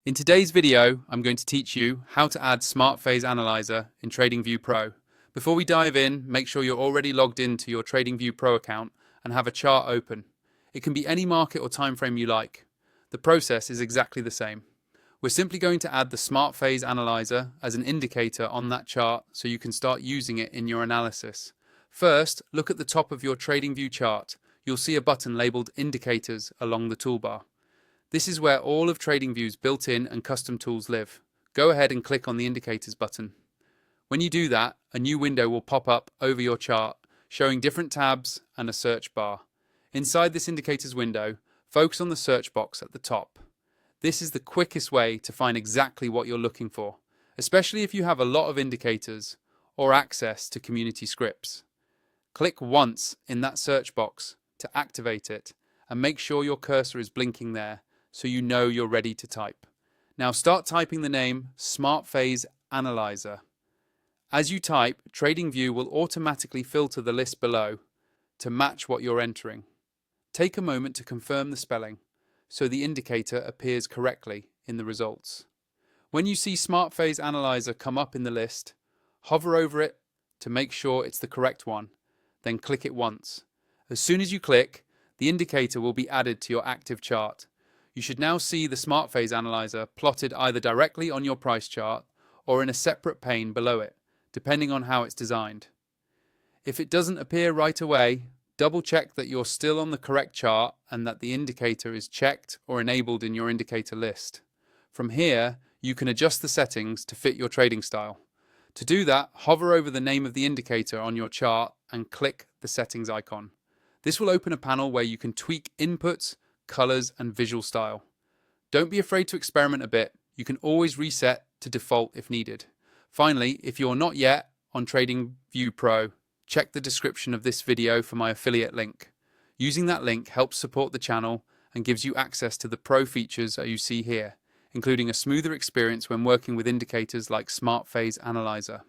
In today's video, I'm going to teach you how to add Smart Phase Analyzer in TradingView Pro. Before we dive in, make sure you're already logged into your TradingView Pro account and have a chart open. It can be any market or time frame you like. The process is exactly the same. We're simply going to add the Smart Phase Analyzer as an indicator on that chart so you can start using it in your analysis. First, look at the top of your TradingView chart. You'll see a button labeled Indicators along the toolbar. This is where all of TradingView's built-in and custom tools live. Go ahead and click on the Indicators button. When you do that, a new window will pop up over your chart, showing different tabs and a search bar. Inside this Indicators window, focus on the search box at the top. This is the quickest way to find exactly what you're looking for, especially if you have a lot of indicators or access to community scripts. Click once in that search box to activate it and make sure your cursor is blinking there so you know you're ready to type. Now start typing the name Smart Phase Analizer. As you type, TradingView will automatically filter the list below to match what you're entering. Take a moment to confirm the spelling so the indicator appears correctly in the results. When you see Smart Phase Analyzer come up in the list, hover over it to make sure it's the correct one, then click it once. As soon as you click, the indicator will be added to your active chart. You should now see the Smart Phase Analyzer plotted either directly on your price chart or in a separate pane below it, depending on how it's designed. If it doesn't appear right away, double check that you're still on the correct chart and that the indicator is checked or enabled in your indicator list. From here, you can adjust the settings to fit your trading style. To do that, hover over the name of the indicator on your chart and click the settings icon. This will open a panel where you can tweak inputs, colors, and visual style. Don't be afraid to experiment a bit. You can always reset to default if needed. Finally, if you're not yet on TradingView Pro, check the description of this video for my affiliate link. Using that link helps support the channel and gives you access to the pro features that you see here, including a smoother experience when working with indicators like Smart Phase Analyzer.